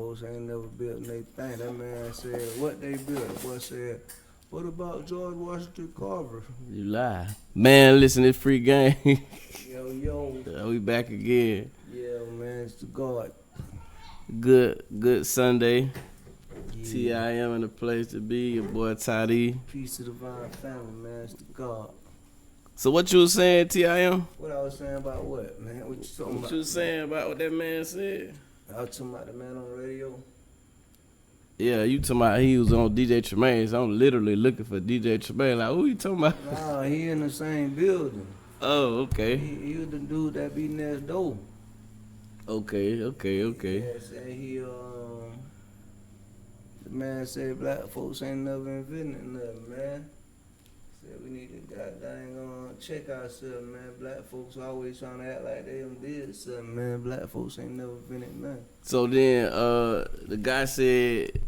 folks ain't never built they thing. That man said, what they built? The boy said, what about George Washington Carver? You lie. Man, listen, it's free game. Yo. We back again. Yeah, man, it's the God. Good Sunday. Yeah. T.I.M. in the place to be. Your boy Toddy. Peace to the divine family, man. It's the God. So what you was saying, T.I.M.? What I was saying about what, man? What you talking about? What you was saying about what that man said? I was talking about the man on the radio. Yeah, you talking about he was on DJ Tremaine. So I'm literally looking for DJ Tremaine. Like, who you talking about? Nah, he in the same building. Oh, okay. He was the dude that be next door. Okay. Yeah, say the man said black folks ain't never invented nothing, man. Said we need to goddamn check ourselves, man. Black folks always trying to act like they done did something, man. Black folks ain't never invented nothing. So then the guy said,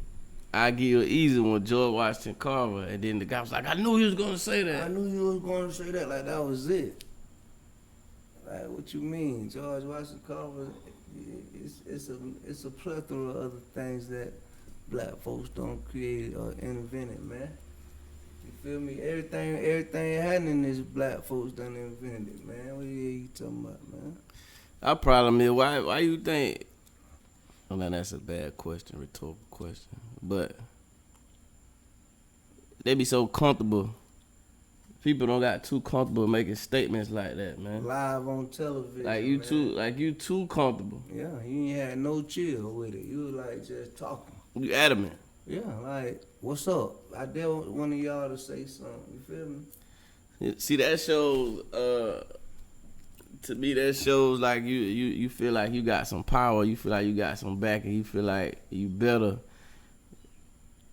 I give you an easy one, George Washington Carver. And then the guy was like, I knew he was going to say that. I knew you was going to say that, like that was it. Like, what you mean? George Washington Carver, it's a plethora of other things that black folks don't create or invented, man. You feel me? Everything happening is black folks done invented, man. What you talking about, man? Our problem is, why you think... Oh, now that's a bad question, rhetorical question. But they be so comfortable. People don't got too comfortable making statements like that, man. Live on television, Like you man. you too comfortable. Yeah, you ain't had no chill with it. You was like just talking. You adamant. Yeah, like, what's up? I dare one of y'all to say something. You feel me? See, that shows, to me, that shows like you feel like you got some power. You feel like you got some backing. You feel like you better.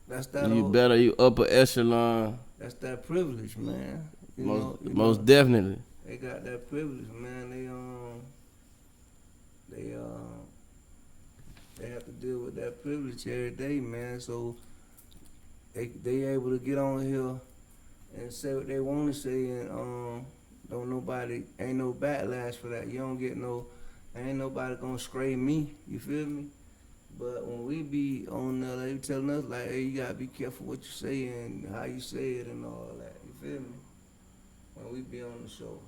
That's that. You upper echelon. That's that privilege, man. Most definitely. They got that privilege, man. They have to deal with that privilege every day, man. So they able to get on here and say what they want to say, and ain't no backlash for that. You don't get ain't nobody gonna scrape me. You feel me? But when we be on there, they telling us like, hey, you gotta be careful what you say and how you say it and all that. You feel me? When we be on the show.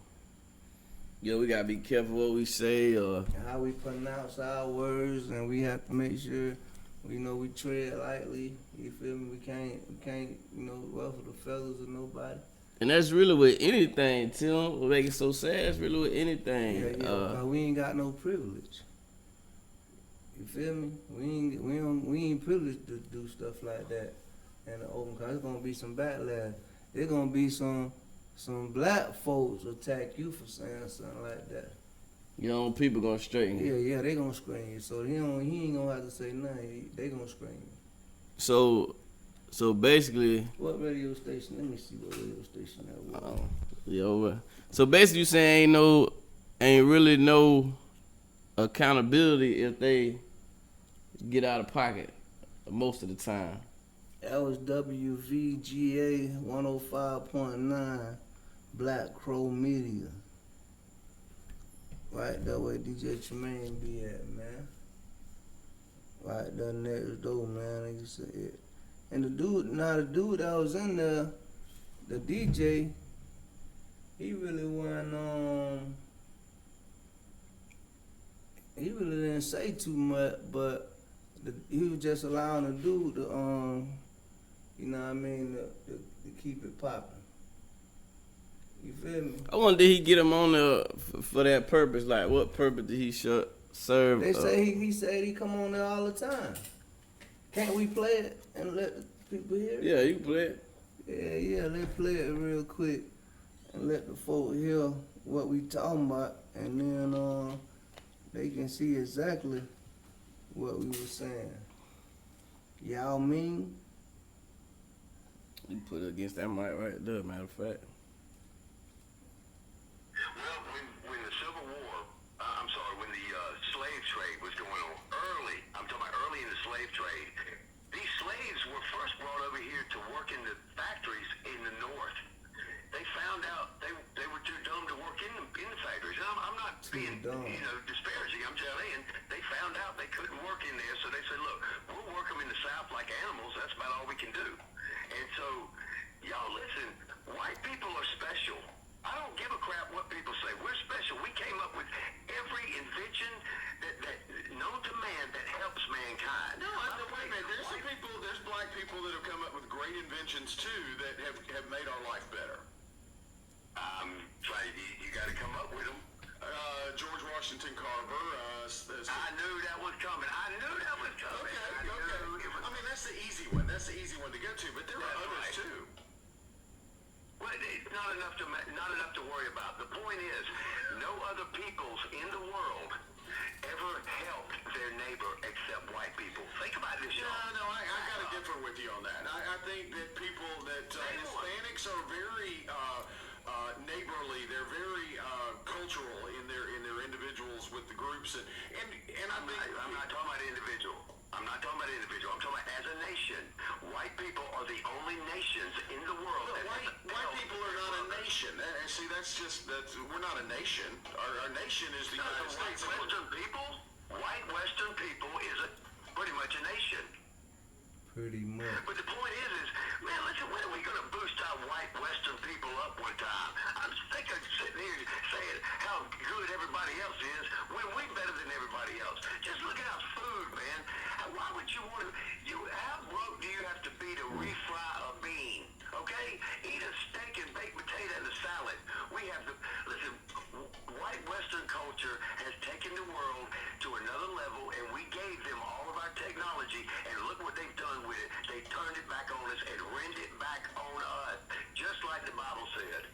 Yeah, we gotta be careful what we say or how we pronounce our words, and we have to make sure we tread lightly. You feel me? We can't ruffle the feathers of nobody. And that's really with anything, Tim. What make it so sad? It's really with anything. Yeah. We ain't got no privilege. You feel me? We ain't privileged to do stuff like that in the open. Cause it's gonna be some backlash. There's gonna be some black folks attack you for saying something like that. People gonna straighten you. Yeah, they gonna screen you. So he ain't gonna have to say nothing. They gonna screen you. So basically, what radio station? Let me see what radio station that was. So basically, you saying ain't really no accountability if they get out of pocket most of the time. That was WVGA 105.9 Black Crow Media. Right there where DJ Tremaine be at, man. Right there next door, man. Like you said. And the dude that was in there, the DJ, he really wasn't, he really didn't say too much, but he was just allowing the dude to, to keep it popping. You feel me? I wonder, did he get him on there for that purpose? Like, what purpose did he serve? They say he said he come on there all the time. Can't we play it and let the people hear it? Yeah, you can play it. Yeah, let's play it real quick and let the folk hear what we talking about, and then they can see exactly what we were saying. Y'all mean? You put it against that mic right there, matter of fact. Well, when the Civil War, when the slave trade was going on, I'm talking about early in the slave trade, these slaves were first brought over here to work in the factories in the North. They found out they were too dumb to work in the factories. And I'm not being disparaging. I'm just saying they found out they couldn't work in there, so they said, look, about all we can do. And so, y'all listen, white people are special. I don't give a crap what people say. We're special. We came up with every invention that known to man that helps mankind. No, wait a minute. There's black people that have come up with great inventions too that have made our life better. You got to come up with them. George Washington Carver. I knew that was coming. Okay. I mean, that's the easy one. That's the easy one to go to. But there are others right. too. Well, it's not enough to worry about. The point is, no other peoples in the world ever helped their neighbor except white people. Think about this, y'all. No, I got to differ with you on that. I think that people that Hispanics are very neighborly. They're very cultural in their individuals with the groups, and I think I'm not talking about individual. I'm talking about as a nation. White people are the only nations in the world. But white people are not a nation. And see, we're not a nation. Our nation is the United States. White Western people is pretty much a nation. Pretty much. But the point is, man, listen, when are we going to boost our white Western people up one time? I'm sick of sitting here saying how good everybody else is when we're better than everybody else. Just look at our food, man. Why would you want to, how broke do you have to be to refry a bean? Okay? Eat a steak and baked potato and a salad. We have to, listen, white Western culture has taken the world to another level, and we gave them all of our technology, and look what they've done with it. They turned it back on us and rend it back on us, just like the Bible said.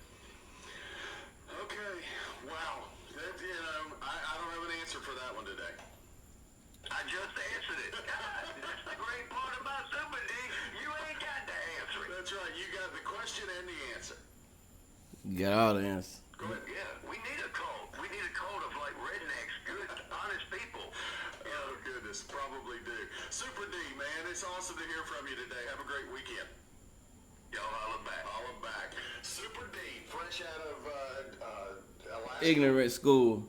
Okay, wow. I don't have an answer for that one today. I just answered it. That's the great part about Super D. You ain't got to answer it. That's right. You got the question and the answer. You got all the answers. Go ahead. Yeah, we need a cult. We need a cult of like rednecks, good, honest people. Oh, goodness. Probably do. Super D, man. It's awesome to hear from you today. Have a great weekend. Y'all holler back. Holler back. Super D, fresh out of Alaska. Ignorant school.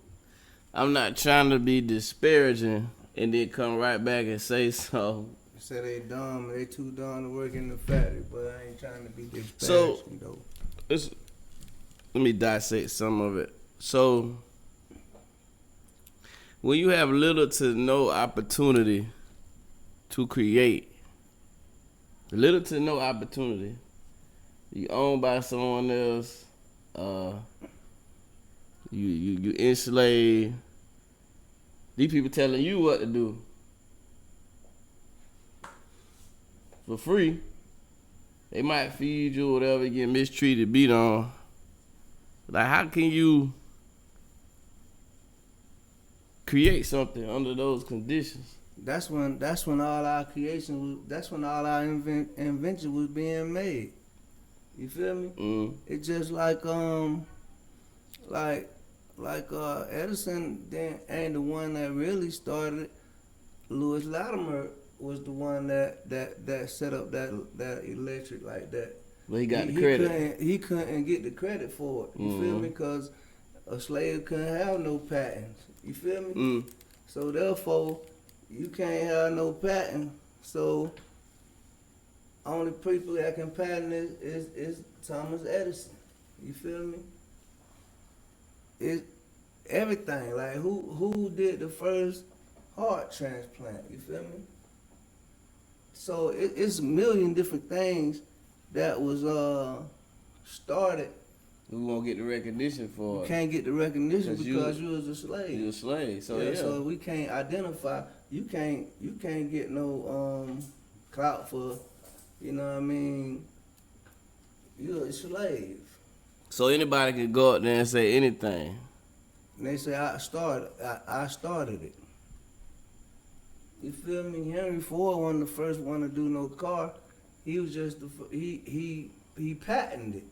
I'm not trying to be disparaging and then come right back and say so. Say they dumb, they too dumb to work in the factory, but I ain't trying to be disparaging So, though. Let me dissect some of it. So, when you have little to no opportunity to create, little to no opportunity, you owned by someone else, you enslaved, these people telling you what to do for free. They might feed you or whatever, you get mistreated, beat on. Like, how can you create something under those conditions? That's when all our creation that's when all our invention was being made. You feel me? It's just like Edison ain't the one that really started it. Lewis Latimer was the one that set up that electric like that. But he got the credit. He couldn't get the credit for it. You feel me? Because a slave couldn't have no patents. You feel me? So therefore, you can't have no patent. So only people that can patent it is Thomas Edison. You feel me? It everything, like who did the first heart transplant? You feel me? So it's a million different things that was started. We won't get the recognition for You it. can't get the recognition 'Cause because you was a slave. You're a slave. So yeah, yeah. so we can't identify. You can't get no clout for, you know what I mean. You're a slave. So anybody can go up there and say anything. And they say I started it. You feel me? Henry Ford wasn't the first one to do no car. He was just he patented it.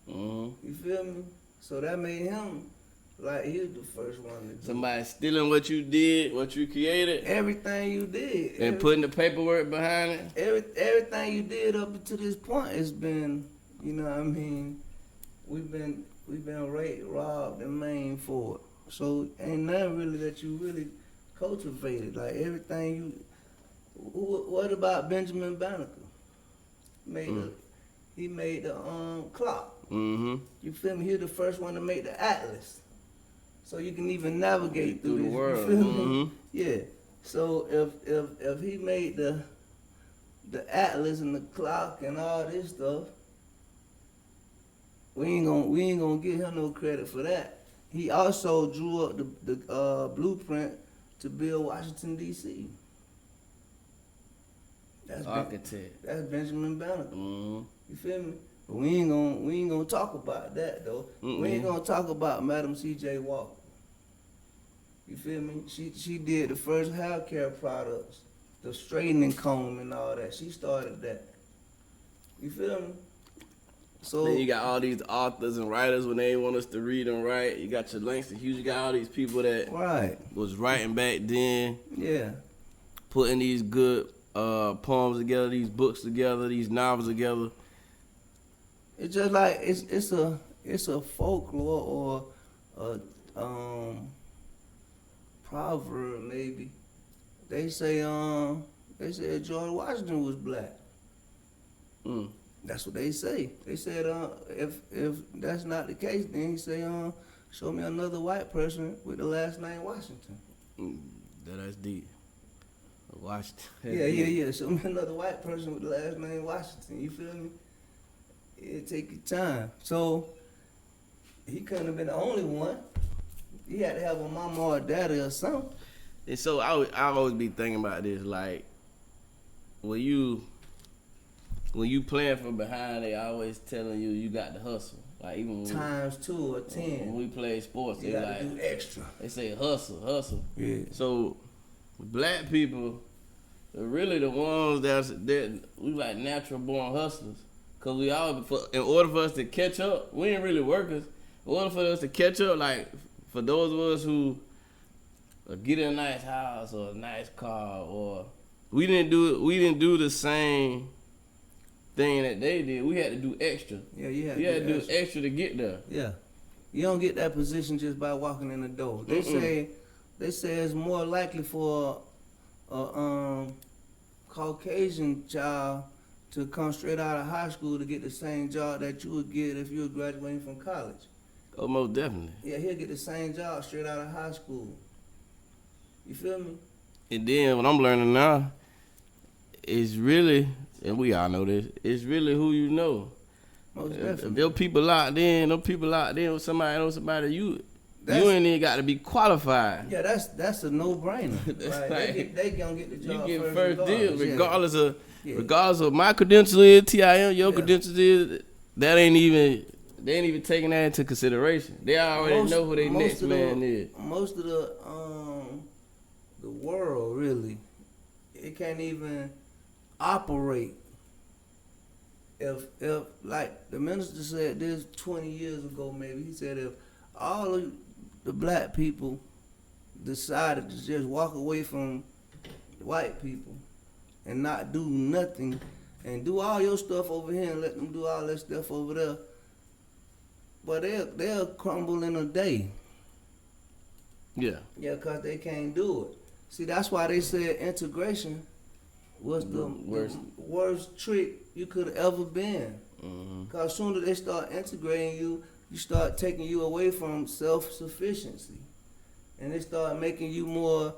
You feel me? So that made him like he was the first one to do Somebody stealing what you did, what you created, everything you did. and putting the paperwork behind it. Everything you did up to this point has been, you know what I mean, we've been raped, robbed, and maimed for it. So ain't nothing really that you really cultivated. Like everything What about Benjamin Banneker? He made the clock. Mm-hmm. You feel me? He was the first one to make the atlas, so you can even navigate through the this. world. You feel me? Mm-hmm. Yeah. So if he made the atlas and the clock and all this stuff, we ain't gonna give him no credit for that. He also drew up the blueprint to build Washington D.C. That's Architect. That's Benjamin Banneker. Mm-hmm. You feel me? But we ain't gonna talk about that though. We ain't gonna talk about Madam C.J. Walker. You feel me? She did the first hair care products, the straightening comb and all that. She started that. You feel me? So Then you got all these authors and writers when they ain't want us to read and write. You got your Langston Hughes. You got all these people that right, was writing back then, yeah, putting these good poems together, these books together, these novels together. it's just like it's a folklore or a proverb maybe. They say George Washington was black. Mm. That's what they say. They said if that's not the case, then he say show me another white person with the last name Washington. That's deep. Washington. Yeah. Show me another white person with the last name Washington. You feel me? It take your time. So he couldn't have been the only one. He had to have a mama or a daddy or something. And so I always be thinking about this, like when you playing from behind, they always telling you got to hustle. Like even when Times 2 or 10. when we play sports, You they gotta like do extra. they say hustle. Yeah. So black people are really the ones that we like natural born hustlers. Cause we all in order for us to catch up, we ain't really workers. In order for us to catch up, like for those of us who get a nice house or a nice car, or we didn't do the same thing that they did. We had to do extra. Yeah, you had We had to do extra. extra to get there. Yeah. You don't get that position just by walking in the door. They say it's more likely for a Caucasian child to come straight out of high school to get the same job that you would get if you were graduating from college. Oh, most definitely. Yeah, he'll get the same job straight out of high school. You feel me? And then what I'm learning now is really, and we all know this, it's really who you know. Most If definitely. your people locked in, with somebody, you That's- ain't even got to be qualified. Yeah, that's a no-brainer. That's Right? like- They gonna get the You job get first first deal, regardless. Yeah. regardless of my credentials is, TIM, your Yeah. credentials is, they ain't even taking that into consideration. They already know who their next man is. Most of the world really, it can't even operate. If like the minister said this 20 years ago, maybe he said if all of the black people decided to just walk away from white people and not do nothing and do all your stuff over here and let them do all that stuff over there, but they'll crumble in a day. Yeah. Yeah, because they can't do it. See, that's why they said integration was the worst trick you could have ever been. Because as soon as they start integrating you, you start taking you away from self-sufficiency. And they start making you more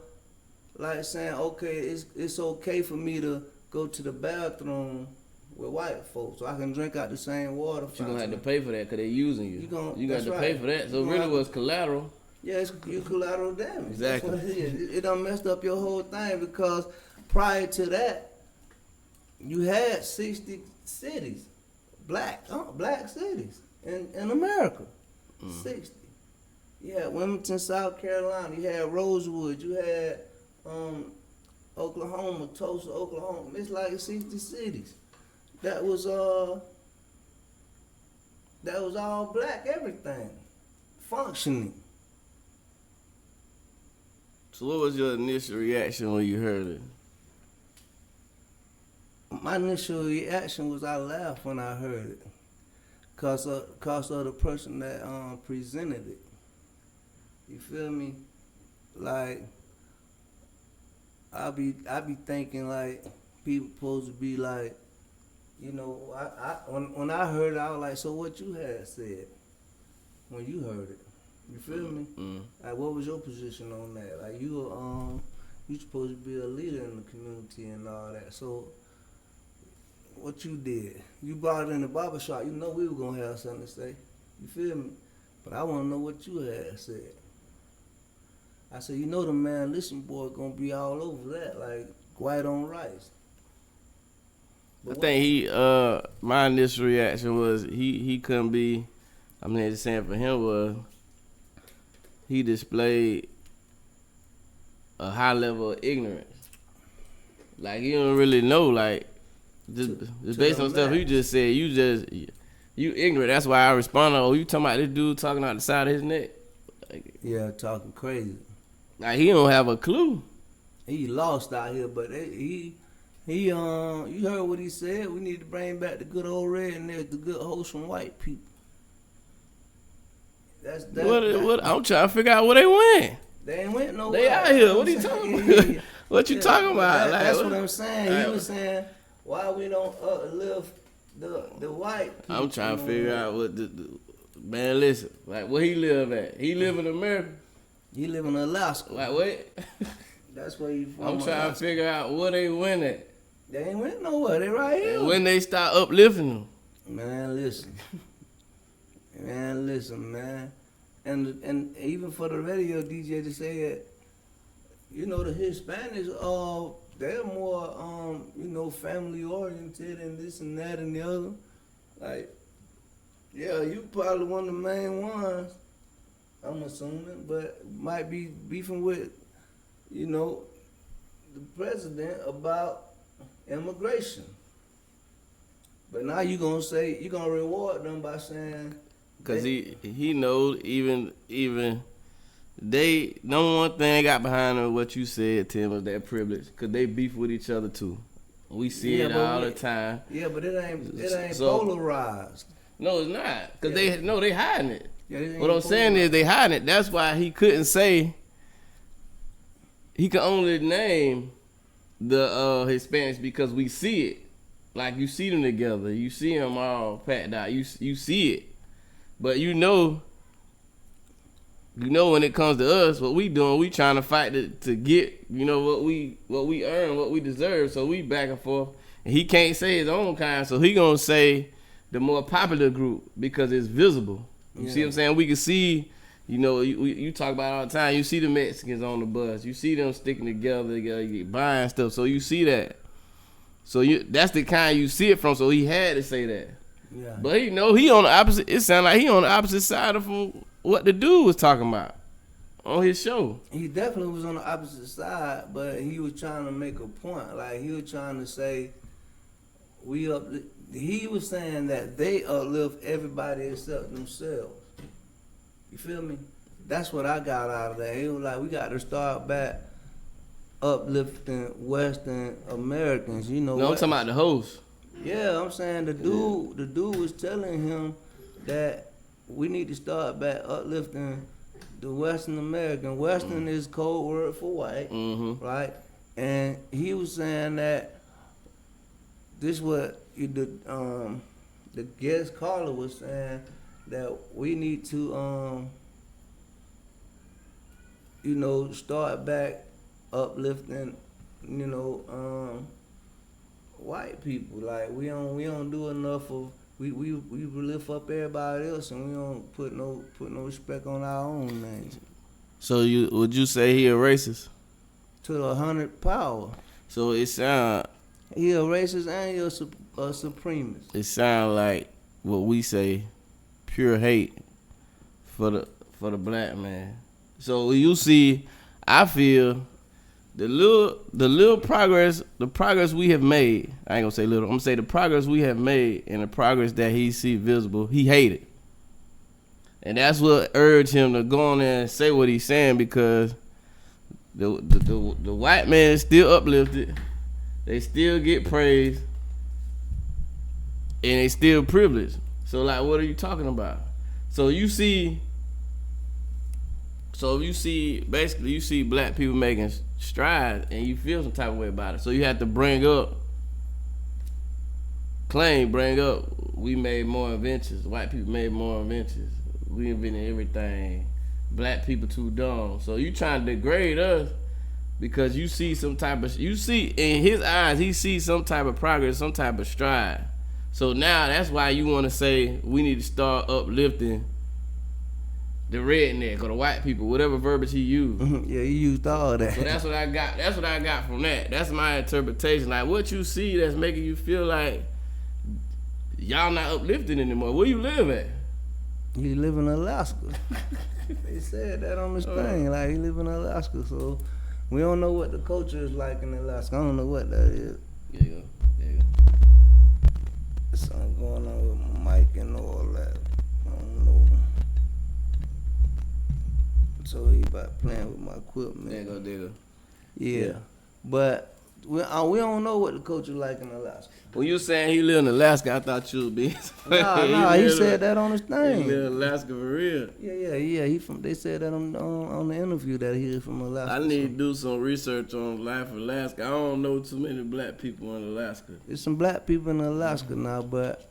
like saying, okay, it's okay for me to go to the bathroom with white folks so I can drink out the same water You're going to have to fountain. pay for that because they using you. You got that's to right. pay for that. So You it really gonna- was collateral. Yeah, it's you collateral damage. Exactly. That's what it is. It done messed up your whole thing because prior to that, you had 60 cities, black cities in America. 60. You had Wilmington, South Carolina. You had Rosewood. You had Oklahoma, Tulsa, Oklahoma. It's like 60 cities. That was all black, everything, functioning. So what was your initial reaction when you heard it? My initial reaction was I laughed when I heard it, cause of the person that presented it. You feel me? Like I be thinking like people supposed to be like, you know, when I heard it, I was like, so what you had said when you heard it? You feel me? Like, what was your position on that? Like, you supposed to be a leader in the community and all that. So, what you did? You brought it in the barbershop. You know we were gonna have something to say. You feel me? But I want to know what you had said. I said, you know, the man, listen, boy, gonna be all over that, like white on rice. I think my initial reaction was he couldn't be. I mean, just saying for him was he displayed a high level of ignorance. Like, you don't really know, like, just based on stuff you just said, you ignorant. That's why I responded, oh, you talking about this dude talking out the side of his neck? Like, yeah, talking crazy. Like, he don't have a clue. He lost out here, but you heard what he said. We need to bring back the good old rednecks, the good wholesome white people. What? I'm trying to figure out where they went. They ain't went nowhere. They out here. What are you talking about? What you talking about? That's what I'm saying. He was saying why we don't uplift the white people. I'm trying to figure out what man. Listen, like, where he live at? He live in America. He live in Alaska. Like, what? That's where you from. I'm trying to figure out where they went at. They ain't went nowhere. They right here. And when they start uplifting them. Man, listen. Man. And even for the radio DJ to say it, you know, the Hispanics, they're more, family oriented and this and that and the other. Like, yeah, you probably one of the main ones, I'm assuming, but might be beefing with, the president about immigration. But now you're gonna reward them by saying, because he knows even they, number one thing they got behind them, what you said, Tim, was that privilege. Because they beef with each other too. We see it all the time. Yeah, but it ain't So, polarized. No, it's not. Because they hiding it. Yeah, What I'm saying is they hiding it. That's why he couldn't say, he could only name the Hispanics because we see it. Like, you see them together. You see them all packed out. You see it. But you know when it comes to us, what we doing, we trying to fight to get, what we earn, what we deserve. So we back and forth. And he can't say his own kind, so he gonna say the more popular group because it's visible. You see what I'm saying? We can see, you talk about it all the time. You see the Mexicans on the bus. You see them sticking together, buying stuff. So you see that. So that's the kind you see it from. So he had to say that. Yeah. But he on the opposite. It sounds like he on the opposite side of what the dude was talking about on his show. He definitely was on the opposite side, but he was trying to make a point. Like, he was trying to say, he was saying that they uplift everybody except themselves. You feel me? That's what I got out of that. He was like, we got to start back uplifting Western Americans. No, I'm talking about the host. Yeah, I'm saying the dude was telling him that we need to start back uplifting the Western American. Western is code word for white, right? And he was saying that this what the guest caller was saying, that we need to start back uplifting white people. Like, we don't do enough of we lift up everybody else, and we don't put no respect on our own names. So would you say he a racist? To the 100 power. So it sound He a racist and he a supremacist. It sound like what we say, pure hate for the black man. So you see, I feel the little progress, the progress we have made. I ain't gonna say little. I'm gonna say the progress we have made and the progress that he see visible. He hated, and that's what urged him to go on there and say what he's saying, because the white man is still uplifted. They still get praised, and they still privileged. So, like, what are you talking about? So you see, basically you see black people making strides and you feel some type of way about it. So you have to bring up, we made more inventions. White people made more inventions. We invented everything. Black people too dumb. So you trying to degrade us because you see in his eyes, he sees some type of progress, some type of stride. So now that's why you want to say we need to start uplifting the redneck or the white people, whatever verbiage he used. Yeah, he used all that. So that's what I got. That's what I got from that. That's my interpretation. Like what you see that's making you feel like y'all not uplifting anymore. Where you live at? He live in Alaska. They said that on this thing. Like he live in Alaska, so we don't know what the culture is like in Alaska. I don't know what that is. There you go. There's something going on with my mic and all that. I don't know. So he about playing with my equipment. There you go. Yeah. But we don't know what the culture like in Alaska. When you saying he live in Alaska, I thought you would be. Nah, he said that on his thing. He live in Alaska for real. Yeah. They said that on the interview that he is from Alaska. I need to do some research on life in Alaska. I don't know too many black people in Alaska. There's some black people in Alaska now, but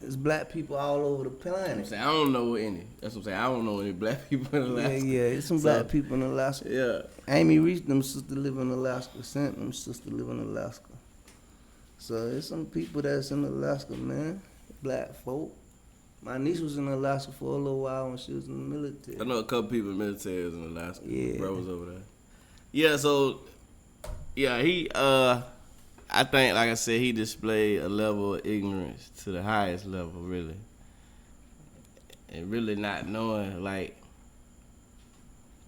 there's black people all over the planet. I'm saying I don't know any. That's what I'm saying. I don't know any black people in Alaska. Yeah, there's some black people in Alaska. Yeah. Amy Reese, them sister live in Alaska. Sent them sister live in Alaska. So there's some people that's in Alaska, man. Black folk. My niece was in Alaska for a little while when she was in the military. I know a couple people in the military was in Alaska. Yeah. Bro was over there. Yeah, so he I think, like I said, he displayed a level of ignorance to the highest level, really. And really not knowing, like,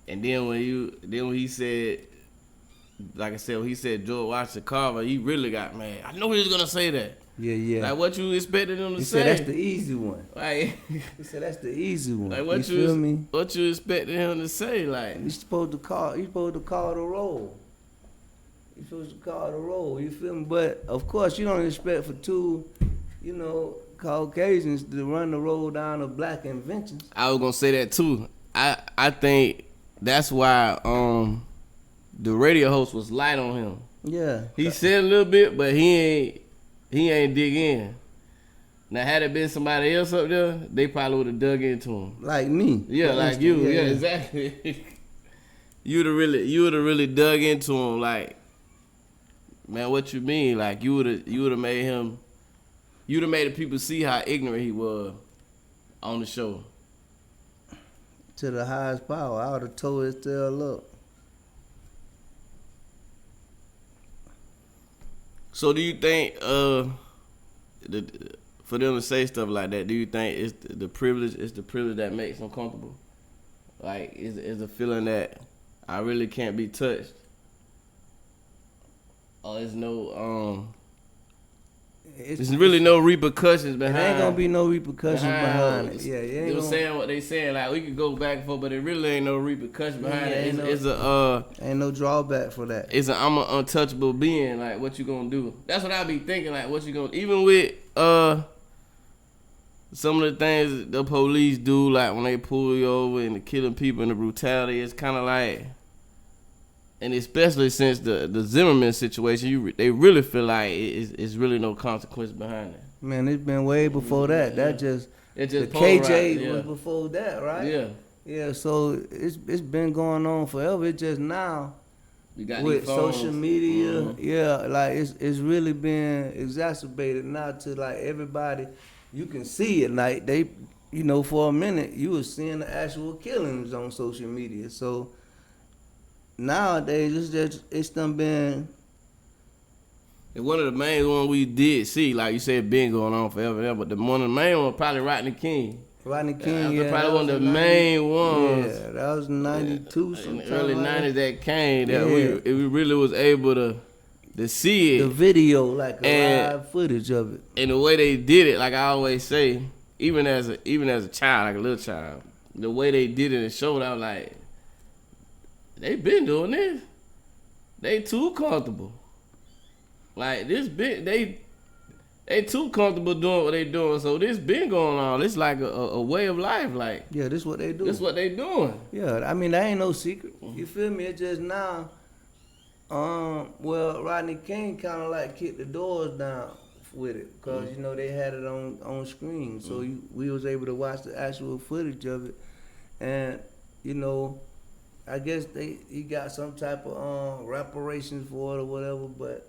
and then when he said, like I said, when he said George Washington Carver, he really got mad. I know he was gonna say that. Yeah. Like what you expected him to He say? said that's the easy one. Like, He said that's the easy one. like you feel me? What you expected him to say? Like, He's supposed to call the roll. You're supposed to call the roll, you feel me? But of course you don't expect for two, Caucasians to run the roll down of black inventions. I was gonna say that too. I think that's why the radio host was light on him. Yeah. He said a little bit, but he ain't dig in. Now had it been somebody else up there, they probably would have dug into him. Like me. Yeah, for like instance. you. Yeah, exactly. you would have really dug into him. Like, man, what you mean? Like you would have made him. You'd have made the people see how ignorant he was on the show. To the highest power, I would have told his tail up. So do you think for them to say stuff like that, do you think it's the privilege that makes them comfortable? Like is the feeling that I really can't be touched? Or there's no there's really no repercussions behind it. There ain't gonna be no repercussions behind it. Yeah, they were saying what they saying, like we could go back and forth, but it really ain't no repercussion behind it. Ain't no drawback for that. I'm an untouchable being. Like, what you gonna do? That's what I be thinking. Like, what you gonna? Even with some of the things the police do, like when they pull you over and the killing people and the brutality, it's kind of like, and especially since the Zimmerman situation, they really feel like it's really no consequence behind it. Man, it's been way before that. That just the KJ was before that, right? Yeah. Yeah, so it's been going on forever. It's just now We got with these phones. social media, Mhm. yeah, like it's really been exacerbated now to like everybody. You can see it, like they, for a minute you was seeing the actual killings on social media. So nowadays it's done been. And one of the main ones we did see, like you said, been going on forever, but one of the main ones probably Rodney King. Rodney King, That's probably one of the main ones. Yeah, that was 92 In sometime. the early like 90s that came, that Yeah. we really was able to see the it. video, like And- live footage of it. And the way they did it, like I always say, even as a child, like a little child, the way they did it and showed, I was like, they been doing this. They too comfortable. Like this bit, They too comfortable doing what they doing. So this been going on. It's like a way of life. Like Yeah, this what they do. this what they doing. Yeah, I mean that ain't no secret. You feel me? It's just now. Well, Rodney King kind of like kicked the doors down with it because you know they had it on screen, so we was able to watch the actual footage of it, and you know, I guess he got some type of reparations for it or whatever, but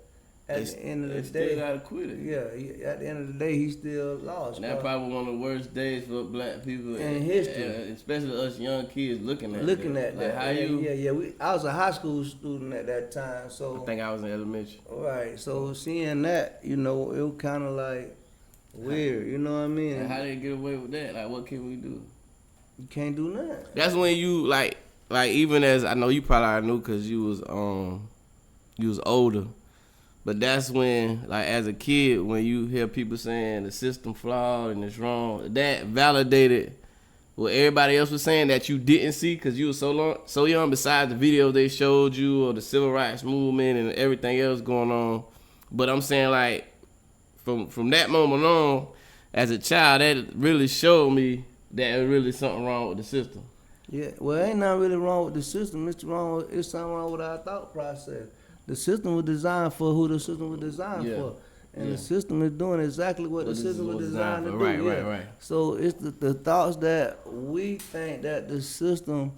at the end of the They still day, gotta quit it. at the end of the day, he still lost. And that 'cause probably one of the worst days for black people In history. and especially us young kids looking at looking that. at Like that, how you? I was a high school student at that time, so I think I was in elementary. right. So seeing that, you know, it was kind of like weird. You know what I mean? And how they get away with that? Like what can we do? You can't do nothing. That's when you like even as I know you probably already knew because you was older, but that's when like as a kid when you hear people saying the system flawed and it's wrong, that validated what everybody else was saying that you didn't see because you were so young. Besides the videos they showed you or the civil rights movement and everything else going on, but I'm saying like from that moment on, as a child, that really showed me that there was really something wrong with the system. Yeah, well, ain't nothing really wrong with the system. It's something wrong with our thought process. The system was designed for who the system was designed Yeah. for. And Yeah. the system is doing exactly what the What system was designed to do. Right, yeah. right. So it's the thoughts that we think that the system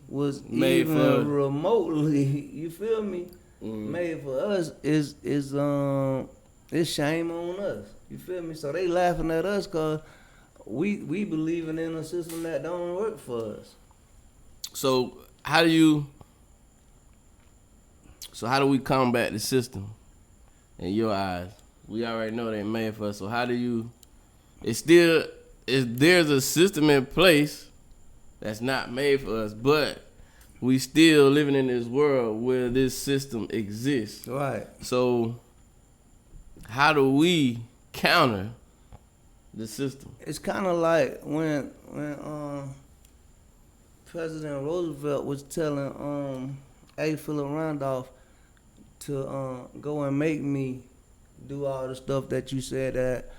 was Made even for- remotely, you feel me, Mhm. made for us is it's shame on us. You feel me? So they laughing at us because we believing in a system that don't work for us. So how do we combat the system in your eyes? We already know they made for us. So how do you? There's a system in place that's not made for us, but we still living in this world where this system exists. Right. So how do we counter the system? It's kind of like when President Roosevelt was telling A. Philip Randolph to go and make me do all the stuff that you said that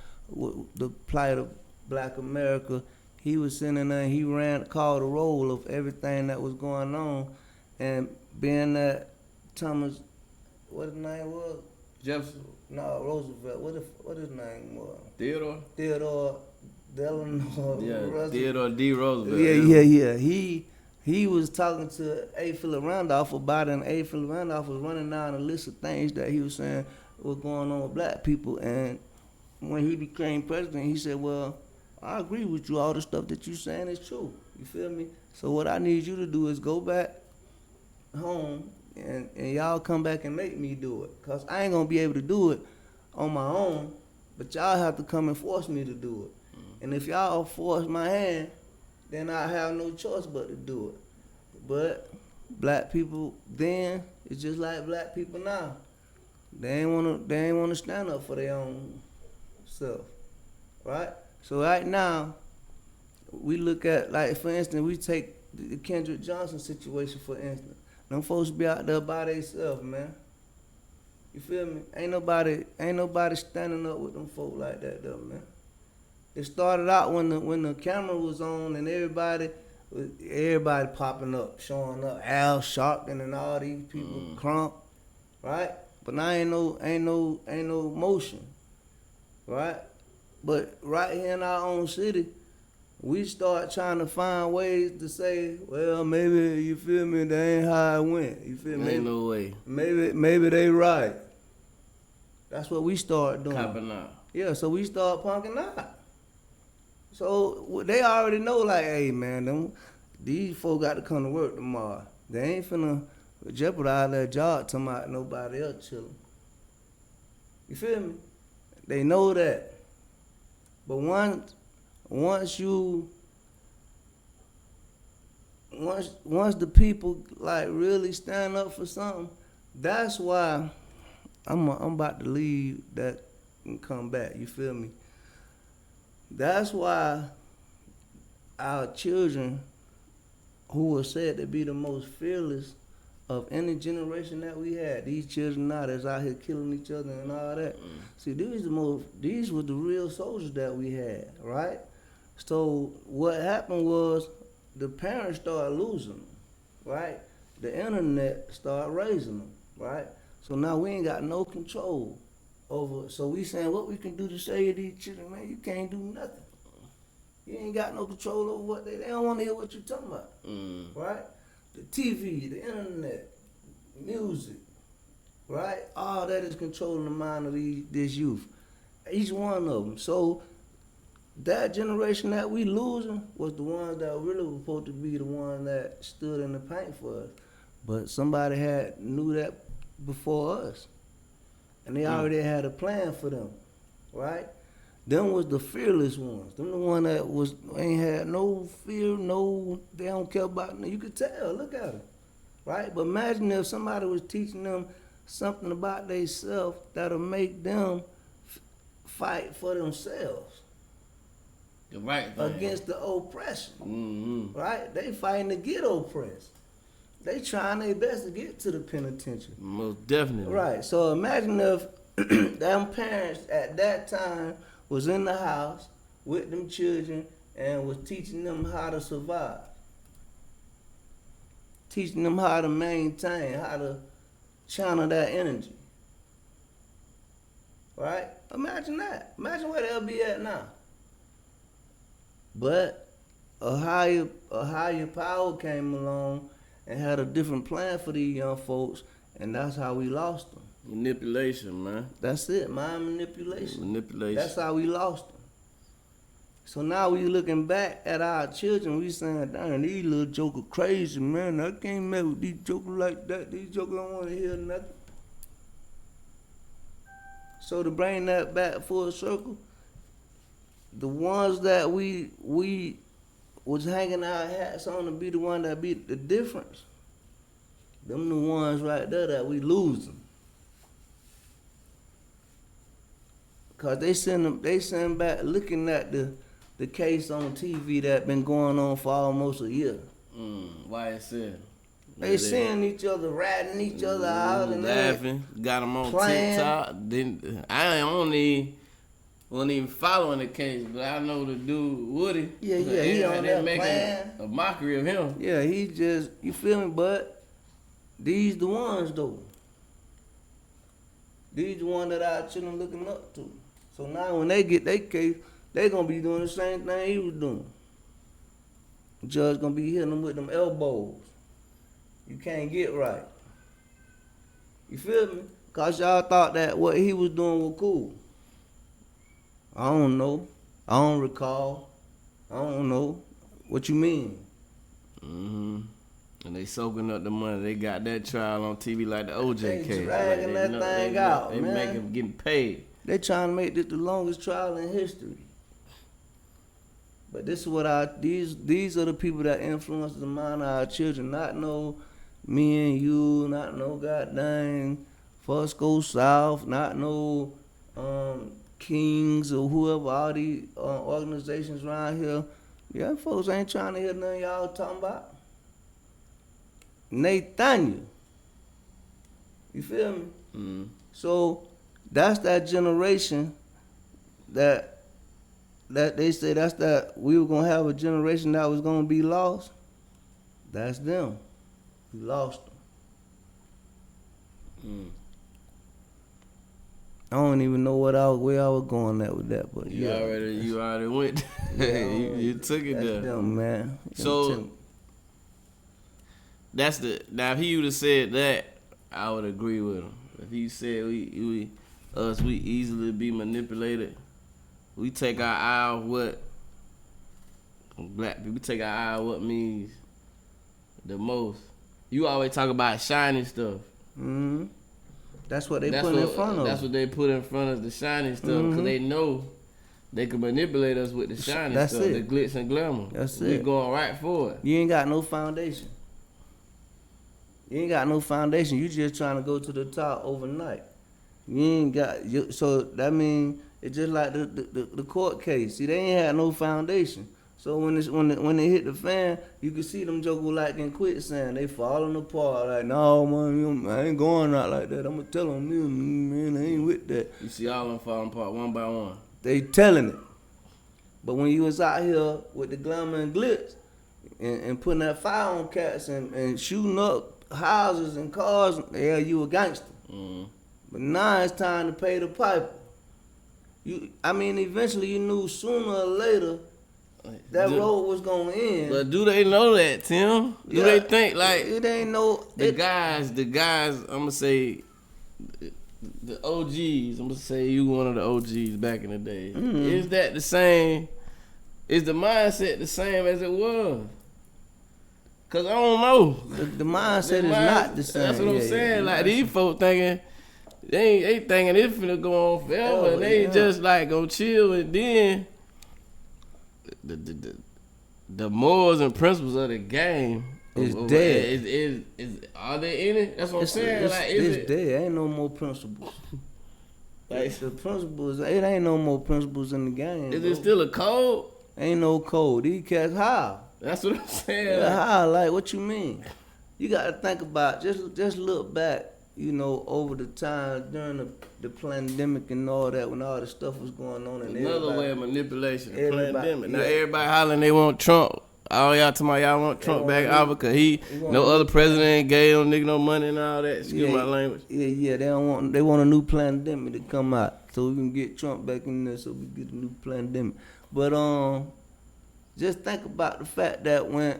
the plight of Black America. He was sitting there and he called the roll of everything that was going on, and being that Thomas, what his name was? Jefferson, No, Roosevelt. What his name was? Theodore, Theodore Delano. Roosevelt. Theodore D. Roosevelt. Yeah. He was talking to A. Philip Randolph about it, and A. Philip Randolph was running down a list of things that he was saying was going on with black people. And when he became president, he said, well, I agree with you. All the stuff that you saying is true. You feel me? So what I need you to do is go back home and y'all come back and make me do it. Because I ain't going to be able to do it on my own, but y'all have to come and force me to do it. And if y'all force my hand, then I have no choice but to do it. But black people then, it's just like black people now. They ain't wanna stand up for their own self, right? So right now, we look at, like, for instance, we take the Kendrick Johnson situation, for instance. Them folks be out there by themselves, man. You feel me? Ain't nobody standing up with them folk like that, though, man. It started out when the camera was on and everybody popping up, showing up. Al Sharpton and all these people, Crump, right? But now ain't no motion, right? But right here in our own city, we start trying to find ways to say, well, maybe, you feel me, that ain't how it went. You feel me? Ain't no way. Maybe they right. That's what we start doing. Copping out. Yeah, so we start punking out. So they already know, like, hey, man, these folks got to come to work tomorrow. They ain't finna jeopardize their job talking about nobody else chilling. You feel me? They know that. But once the people, like, really stand up for something, that's why I'm about to leave that and come back. You feel me? That's why our children, who are said to be the most fearless of any generation that we had. These children now that's out here killing each other and all that. See, these were the real soldiers that we had, right? So what happened was the parents started losing them, right? The internet started raising them, right? So now we ain't got no control over. So we saying what we can do to save these children, man. You can't do nothing. You ain't got no control over what they don't want to hear what you talking about, right? The TV, the internet, music, right? All that is controlling the mind of this youth. Each one of them. So that generation that we losing was the ones that really were supposed to be the ones that stood in the paint for us. But somebody knew that before us. And they already had a plan for them, right? Them was the fearless ones. Them the one that ain't had no fear, they don't care about nothing. You could tell, look at them, right? But imagine if somebody was teaching them something about themselves that'll make them fight for themselves. The right thing. Against the oppression, right? They fighting to get oppressed. They trying their best to get to the penitentiary. Most definitely. Right. So imagine if them parents at that time was in the house with them children and was teaching them how to survive. Teaching them how to maintain, how to channel that energy. Right? Imagine that. Imagine where they'll be at now. But a higher power came along and had a different plan for these young folks, and that's how we lost them. Manipulation, man. That's it, mind manipulation. Manipulation. That's how we lost them. So now we looking back at our children, we saying, darn, these little jokers crazy, man. I can't mess with these jokers like that. These jokers don't want to hear nothing. So to bring that back full circle, the ones that we was hanging our hats on to be the one that be the difference, them the ones right there that we losing. Cause they send back looking at the case on TV that been going on for almost a year. YSL. They seeing each other, ratting each other out and laughing. Got them on playing. TikTok. I wasn't even following the case, but I know the dude Woody. Yeah, he on there making playing. a mockery of him. Yeah, he just, you feel me? But these the ones though. These the ones that our children looking up to. So now when they get their case, they gonna be doing the same thing he was doing. The judge gonna be hitting them with them elbows. You can't get right. You feel me? Cause y'all thought that what he was doing was cool. I don't know. I don't recall. I don't know. What you mean? And they soaking up the money. They got that trial on TV like the OJ They case. dragging that thing out, They man. make him getting paid. They trying to make this the longest trial in history. But this is what these are the people that influence the mind of our children. Not no me and you, not no goddamn First Go South, not no Kings or whoever, all these organizations around here. Yeah, folks ain't trying to hear nothing y'all talking about. Nathaniel. You feel me? So that's that generation that they say that we were gonna have a generation that was gonna be lost. That's them. We lost them. I don't even know where I was going at with that, but You already went. you took it that's there. them, man. So now if he would have said that, I would agree with him. If he said we easily be manipulated, we take our eye off what black people take our eye off what means the most. You always talk about shiny stuff. That's what they put in front of. That's what they put in front of the shiny stuff because they know they can manipulate us with the shiny That's stuff, it. the glitz and glamour. That's we it. going right for it. You ain't got no foundation. You ain't got no foundation. You just trying to go to the top overnight. You ain't got so that mean it's just like the court case. See, they ain't had no foundation. So when they hit the fan, you can see them jokers like in quicksand. They falling apart. Like, no, man, I ain't going out like that. I'ma tell them, man, I ain't with that. You see all them falling apart one by one. They telling it. But when you was out here with the glamour and glitz and putting that fire on cats and shooting up houses and cars, yeah, you a gangster. Mm-hmm. But now it's time to pay the piper. Eventually you knew sooner or later that road was gonna end. But do they know that, Tim? Do they think like it ain't no the guys? I'm gonna say the OGs. I'm gonna say you one of the OGs back in the day. Mm-hmm. Is that the same? Is the mindset the same as it was? Cause I don't know. The mindset is not the same. That's what I'm saying. Like these folks thinking they thinking it's finna go on forever, and they just like gonna chill, and then the morals and principles of the game is dead. Are they in it? That's what I'm saying. It's dead. Ain't no more principles. Like the principles, it ain't no more principles in the game. Is it still a code? Ain't no code. These cats how? That's what I'm saying. Yeah, how? Like what you mean? You gotta think about just look back. Over the time during the pandemic and all that, when all the stuff was going on, and another way of manipulation. The everybody, pandemic. Now everybody hollering they want Trump. All y'all talking about y'all want Trump back out because no other president gave no nigga no money and all that. Excuse my language. Yeah. They want a new pandemic to come out so we can get Trump back in there so we get a new pandemic. But just think about the fact that when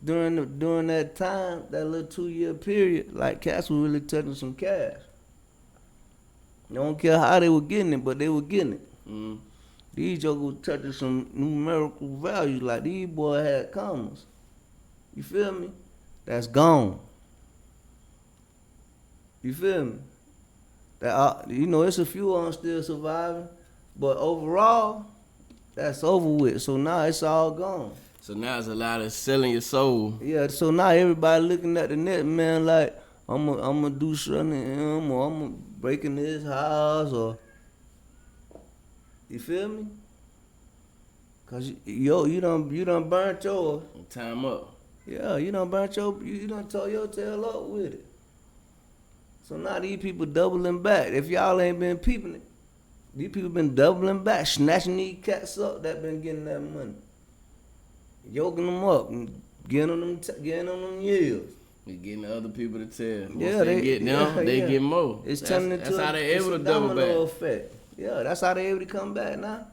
during that time, that little 2-year period, like cats were really touching some cash. I don't care how they were getting it, but they were getting it. Mm. These jokers were touching some numerical values, like these boys had commas. You feel me? That's gone. You feel me? That it's a few of them still surviving, but overall, that's over with. So now it's all gone. So now it's a lot of selling your soul. Yeah, so now everybody looking at the net, man, like, I'm gonna do something to him, or I'm gonna break into his house, or, you feel me? Cause you done burnt your. Time up. Yeah, you done tore your tail up with it. So now these people doubling back. If y'all ain't been peeping it, these people been doubling back, snatching these cats up that been getting that money. Yoking them up and getting on them yields. You're getting other people to tell. Once Yeah, they get them, they get more. It's turning into that's how they able to double domino back. effect. Yeah, that's how they able to come back now.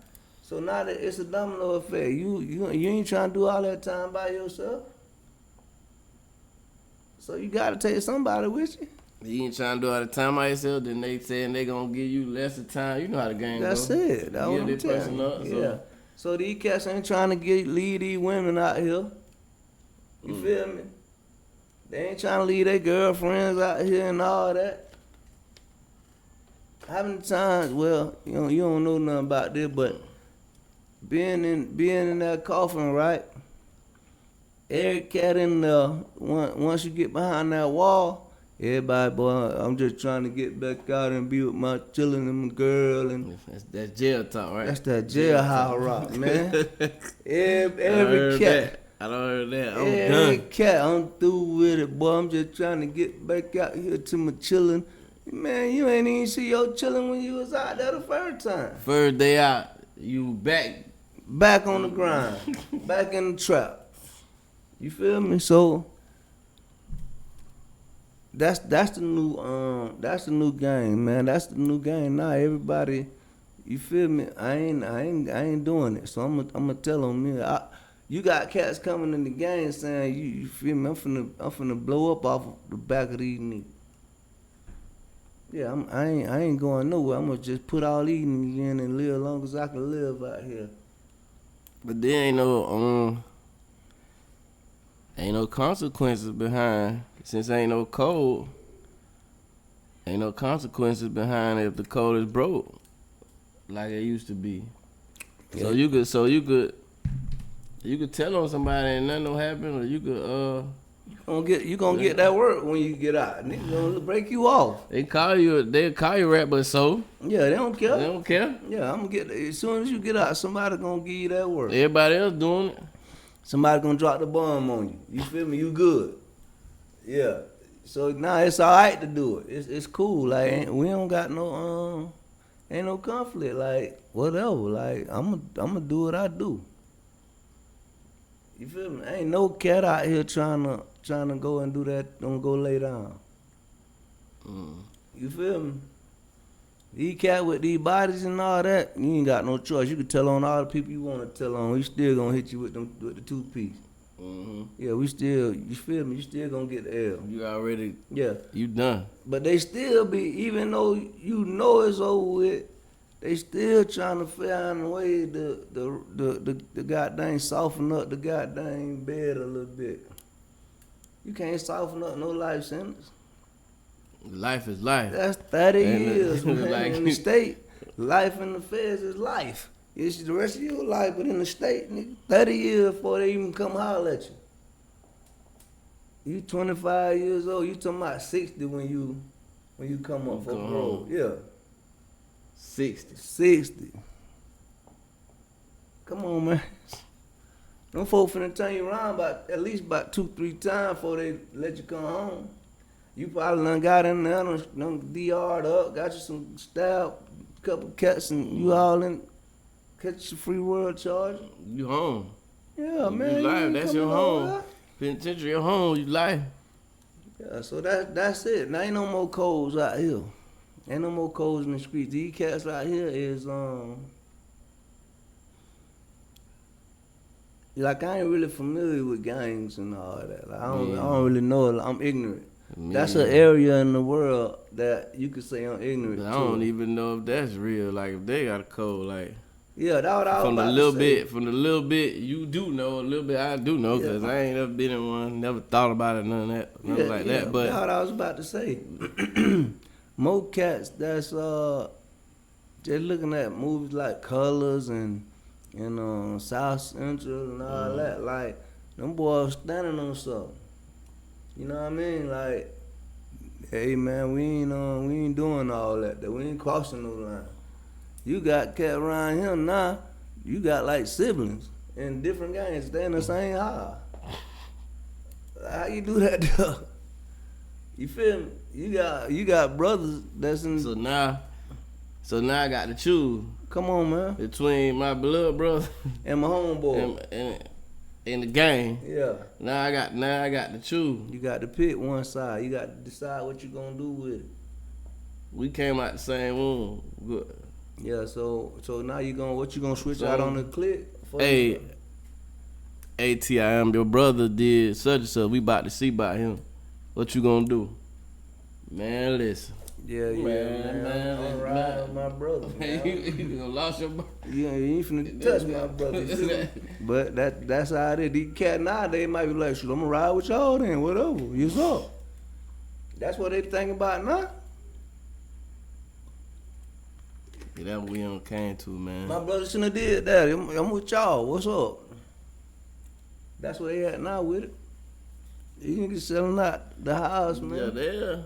So now that it's a domino effect. You ain't trying to do all that time by yourself. So you gotta take somebody with you. You ain't trying to do all the time by yourself, then they saying they gonna give you less of time. You know how the game goes. That's it. That's what I'm telling you. Yeah. So these cats ain't trying to lead these women out here. You feel me? They ain't trying to leave their girlfriends out here and all that. How many times, well, you don't know nothing about this, but being in that coffin, right? Every cat in there, once you get behind that wall, everybody, boy, I'm just trying to get back out and be with my children and my girl. And that's jail talk, right? That's that jailhouse rock, man. every cat. I don't heard that. I'm every done. cat, I'm through with it, boy. I'm just trying to get back out here to my children. Man, you ain't even see your children when you was out there the first time. First day out, you back. Back on the grind. Back in the trap. You feel me? So that's the new game, man. That's the new game. Now everybody, you feel me? I ain't doing it. So I'm gonna tell them, you got cats coming in the game saying, you feel me? I'm finna blow up off the back of these niggas. Yeah, I ain't going nowhere. I'm gonna just put all these niggas in and live as long as I can live out here. But there ain't no consequences behind. Since ain't no code, ain't no consequences behind if the code is broke, like it used to be. Yeah. So you could tell on somebody and nothing will happen, or you could You gonna get that work when you get out. Niggas gonna break you off. They call you rap, but so Yeah, they don't care. they don't care. Yeah, I'm gonna get as soon as you get out, somebody gonna give you that work. Everybody else doing it. Somebody gonna drop the bomb on you. You feel me? You good. Yeah. So now it's alright to do it. It's cool. Like we don't got no ain't no conflict. Like whatever. Like I'ma do what I do. You feel me? Ain't no cat out here trying to go and do that. Don't go lay down. You feel me? These cat with these bodies and all that, you ain't got no choice. You can tell on all the people you want to tell on. We still gonna hit you with the toothpiece. Yeah, we still. You feel me? You still gonna get the L. You already. Yeah, You done. but they still be, even though you know it's over with, they still trying to find a way the goddamn soften up the goddamn bed a little bit. You can't soften up no life sentence. Life is life. That's 30 And years, man. like- In the state, life in the feds is life. It's the rest of your life, but in the state, nigga, 30 years before they even come holler at you. You 25 years old, you talking about 60 when you come up for Come parole. home. Yeah, 60. 60. Come on, man. Them folks finna turn you around at least about 2-3 times before they let you come home. You probably done got in there, done DR'd up, got you some stab, couple cuts, and you all in, catch your free world charge. You home. Yeah, man. You live. ain't That's coming your over home. Penitentiary, your home. You live. there. Yeah, so that's it. Now ain't no more codes out here. Ain't no more codes in the streets. These cats out here is like I ain't really familiar with gangs and all that. Like, I don't really know. I'm ignorant. That's an area in the world that you could say I'm ignorant I to. don't even know if that's real. Like if they got a code, like Yeah, that's what I was from the about little to say. bit, from the little bit you do know, a little bit I do know, cause Yeah. I ain't never been in one, never thought about it, none of that, nothing like that. But that's what I was about to say. More cats that's just looking at movies like Colors and South Central and all that. Like them boys standing on something. You know what I mean? Like, hey man, we ain't doing all that. We ain't crossing no line. You got cat around here now. You got like siblings in different gangs. Stay in the same house. How you do that, though? You feel me? You got brothers that's in. so now I got to choose Come on, man. between my blood brother And my homeboy. and the gang. Yeah. Now I got to choose. You got to pick one side. You got to decide what you gonna do with it. We came out the same room. Good. Yeah. So now what you gonna switch So- out on the click? For Hey, ATIM, your brother did such and such. We about to see about him. What you gonna do? Man, listen. Yeah, man. I'm riding with my brother. Man, Man. you gonna lost your brother. You ain't finna touch my brother. You feel me? But that's how it is. These cats nowadays might be like, shoot, I'm gonna ride with y'all then, whatever. You up. That's what they think about now. Yeah, that's what we done came to, man. My brother shouldn't have did that. I'm with y'all. What's up? That's where they at now with it. You niggas selling out the house, man. Yeah, there.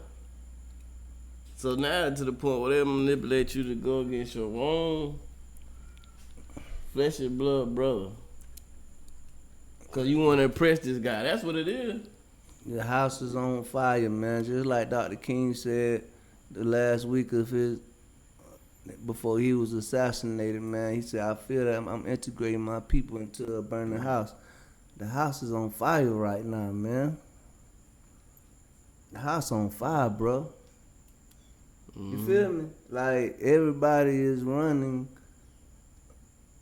So now to the point where they manipulate you to go against your own flesh and blood brother. Cause you want to impress this guy. That's what it is. The house is on fire, man. Just like Dr. King said the last week of his, before he was assassinated, man. He said, I feel that I'm integrating my people into a burning house. The house is on fire right now, man. The house on fire, bro. You feel me? Like, everybody is running,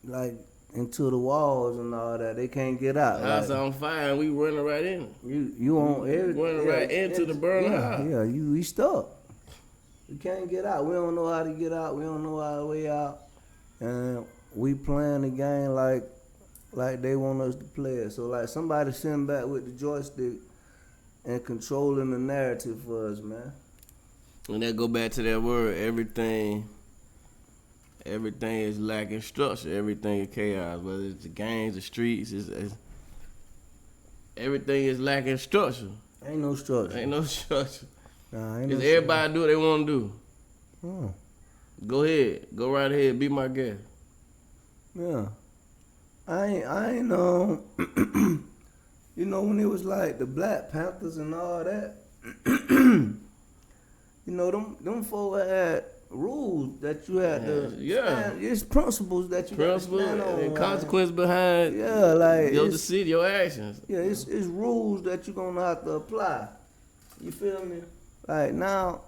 like, into the walls and all that. They can't get out. House Like, on fire and we running right in. you on everything. Running right into the burning house. Yeah, we stuck. We can't get out. We don't know how to get out. We don't know our way out. And we playing the game like they want us to play it. So like somebody sitting back with the joystick and controlling the narrative for us, man. And that go back to that word, everything is lacking structure. Everything is chaos. Whether it's the gangs, the streets, it's everything is lacking structure. Ain't no structure. Ain't no structure. Nah, ain't no Cause everybody do what they want to do. structure. Go ahead. Go right ahead. Be my guest. Yeah. I ain't you know, when it was like the Black Panthers and all that, you know, them folks had rules that you had to stand, it's principles that you Principle got to stand on. and like- consequence behind Yeah, like your it's, decision, your actions. yeah, it's rules that you're gonna have to apply. You feel me? Like now,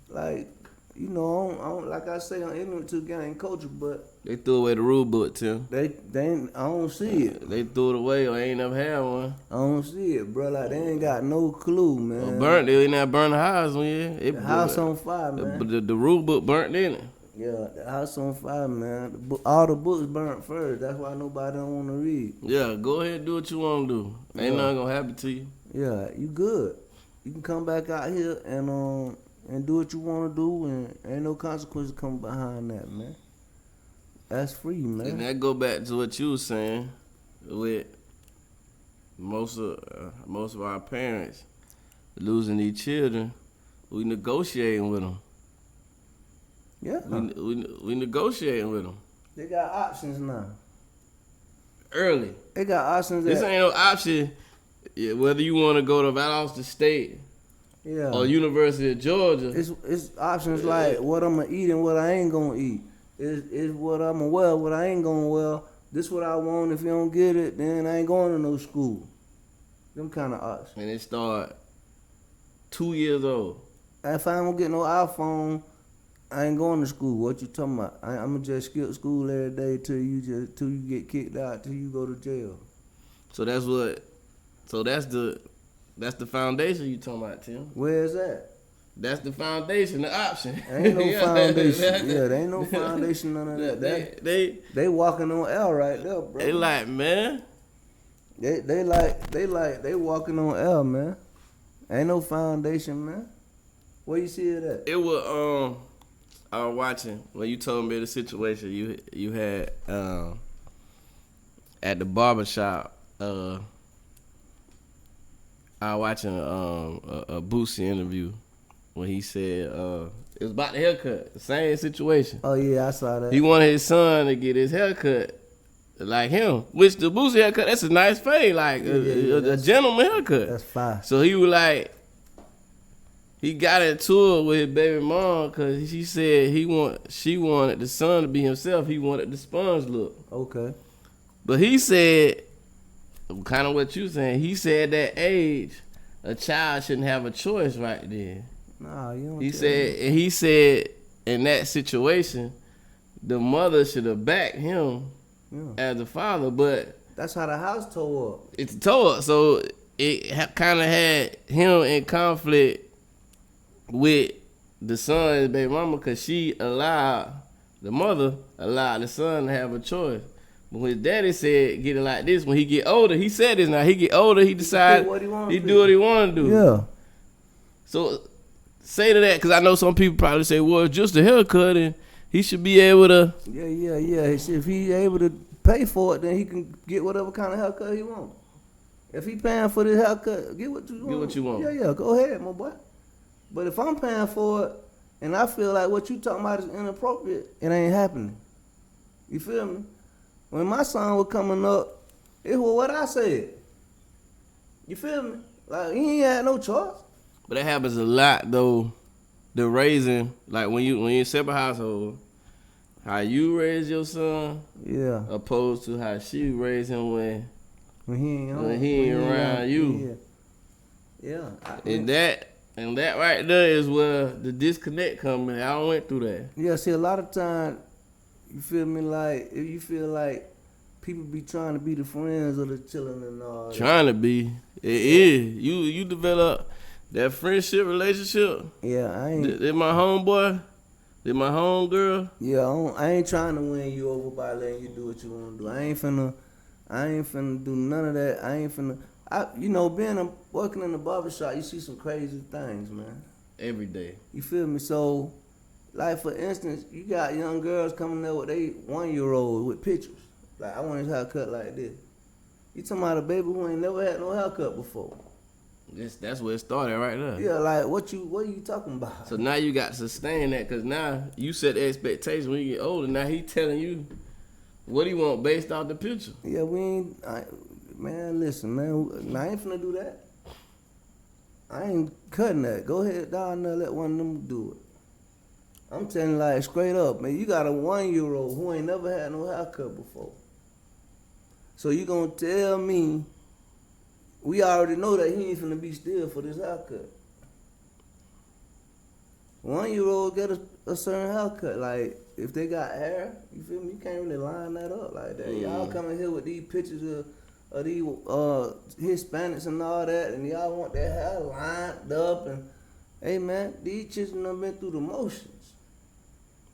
like, you know, I don't like I say, I'm ignorant to gang culture, but They threw away the rule book, Tim. they ain't, I don't see it. They threw it away or ain't never had one. I don't see it, bro. Like they ain't got no clue, man. They ain't not burn the house when it The house on fire, man. But the rule book burnt in it. Yeah, the house on fire, man. All the books burnt first. That's why nobody don't want to read. Yeah, go ahead and do what you want to do. Ain't Yeah. nothing gonna happen to you. Yeah, you good. You can come back out here and do what you want to do, and ain't no consequences coming behind that, man. That's free, And man. that go back to what you was saying with most of our parents losing these children. We negotiating with them. Yeah, We negotiating with them they got options now. early. They got options. This ain't no option. Whether you want to go to Valdosta State yeah. or University of Georgia. It's options like what I'm gonna eat and what I ain't gonna eat. It's what I'm gonna wear, what I ain't gonna wear. This what I want. If you don't get it, then I ain't going to no school. Them kind of options. And it start 2 years old. If I don't get no iPhone, I ain't going to school. What you talking about? I'm gonna just skip school every day till you get kicked out, till you go to jail. So that's the foundation you talking about, Tim. Where's that? That's the foundation, the option. Ain't no Yeah, foundation. Yeah, there ain't no foundation, none of that. They walking on L right there, bro. they like, man. They walking on L, man. Ain't no foundation, man. Where you see it at? It was I was watching when you told me the situation you had at the barbershop. I was watching a Boosie interview when he said it was about the haircut, the same situation. Oh yeah, I saw that. He wanted his son to get his haircut like him, which the Boosie haircut, that's a nice fade, like a gentleman haircut. That's fine. So he was like, he got into it with his baby mom because she said she wanted the son to be himself. He wanted the sponge look. Okay. But he said, kind of what you saying, he said that age, a child shouldn't have a choice right then. Nah, you don't. He said in that situation, the mother should have backed him as a father, but that's how the house tore up. it's tore up. So it kind of had him in conflict with the son's baby mama because the mother allowed the son to have a choice. But when his daddy said get it like this, when he get older, he said this now, he get older, he decide do what he wanna he do. do what he want to do. Yeah. So say to that, because I know some people probably say, well, it's just a haircut and he should be able to. Yeah. If he able to pay for it, then he can get whatever kind of haircut he want. If he paying for this haircut, get what you want. Get what you want. Yeah, go ahead, my boy. But if I'm paying for it and I feel like what you talking about is inappropriate, it ain't happening. You feel me? When my son was coming up, it was what I said. You feel me? Like he ain't had no choice. But that happens a lot though. The raising, like when you in a separate household, how you raise your son, Yeah. opposed to how she raised him when When he ain't home. When he ain't around you. Yeah. and that right there is where the disconnect comes in. I went through that. Yeah, see, a lot of times, you feel me, like, if you feel like people be trying to be the friends of the children and all that. Trying to be, it is. You develop that friendship relationship. Yeah, I ain't. They my homeboy. They my homegirl. Yeah, I ain't trying to win you over by letting you do what you want to do. I ain't finna do none of that. Working in the barbershop, you see some crazy things, man. Every day. You feel me? So, like for instance, you got young girls coming there with they 1-year-old with pictures. Like, I want his haircut like this. You talking about a baby who ain't never had no haircut before. That's where it started right there. Yeah, like what are you talking about? So now you got to sustain that because now you set the expectation when you get older. Now he telling you what he want based off the picture. Yeah, man, listen, man, I ain't finna do that. I ain't cutting that. Go ahead down there, let one of them do it. I'm telling you, like, straight up, man, you got a 1-year-old who ain't never had no haircut before. So you gonna tell me, we already know that he ain't finna be still for this haircut. 1-year-old get a certain haircut. Like, if they got hair, you feel me? You can't really line that up like that. Y'all coming here with these pictures of these Hispanics and all that, and y'all want their hair lined up. And hey, man, these children done been through the motions.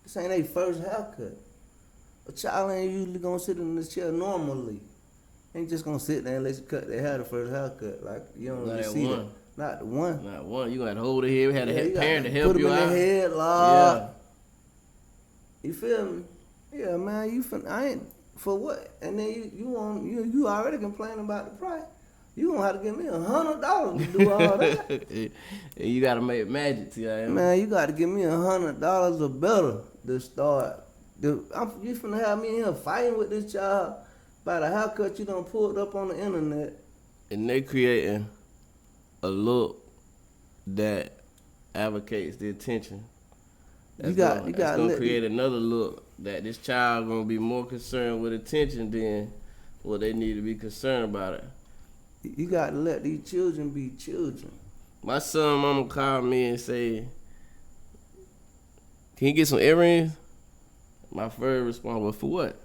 This ain't their first haircut. A child ain't usually gonna sit in this chair normally. Ain't just gonna sit there and let you cut their hair the first haircut. Like, you don't really see that. Not the one. Not one. You got to hold it here. We had a parent to help put you them out. in the head, Lord. You feel me? Yeah, man. I ain't for what? And then you already complaining about the price. You gonna have to give me $100 to do all that. And you got to make magic, T.I. Man, you got to give me $100 or better to start. You finna have me in here fighting with this child about a haircut you done pulled up on the internet. And they creating a look that advocates the attention. That's gonna create another look that this child gonna be more concerned with attention than what they need to be concerned about it. You got to let these children be children. My son mama called me and say, "Can you get some earrings?" My first response was, "For what?"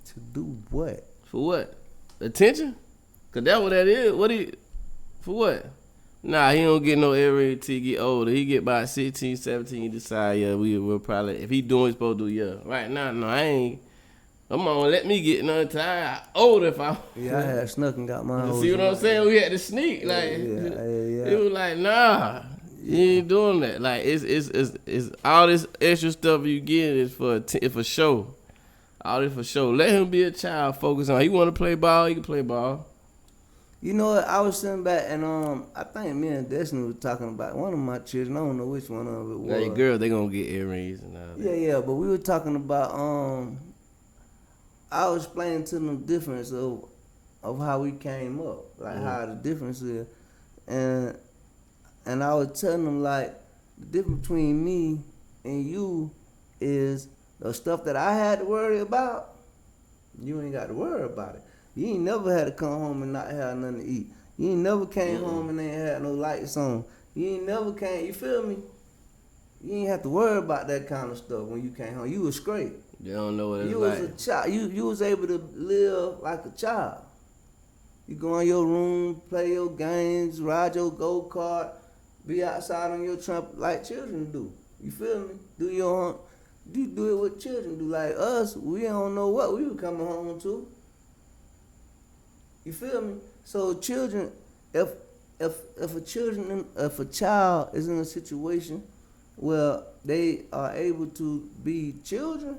To do what? For what? Attention? Cause that's what that is. For what? Nah, he don't get no earrings till he get older. He get by 16, 17, he decide, yeah, we'll probably, if he doing what he's supposed to do, yeah. Right now, no, I ain't. I'm gonna let me get none till I older if I. Yeah, I had snuck and got my. See what I'm saying? We had to sneak. Like, it was like, nah, you ain't doing that. Like, it's all this extra stuff you get is for show. All this for show. Let him be a child. Focus on. He want to play ball. He can play ball. You know what? I was sitting back and I think me and Destiny was talking about one of my children. I don't know which one of it was. Hey, girl, they gonna get earrings and all that. Yeah, but we were talking about I was explaining to them the difference of how we came up, like how the difference is, and I was telling them like the difference between me and you is the stuff that I had to worry about. You ain't got to worry about it. You ain't never had to come home and not have nothing to eat. You ain't never came home and ain't had no lights on. You ain't never came. You feel me? You ain't have to worry about that kind of stuff when you came home. You was straight. They don't know what it's You like. was a child. You was able to live like a child. You go in your room, play your games, ride your go-kart, be outside on your tramp like children do. You feel me? You do it what children do. Like us, we don't know what we were coming home to. You feel me? So children, if a child is in a situation where they are able to be children,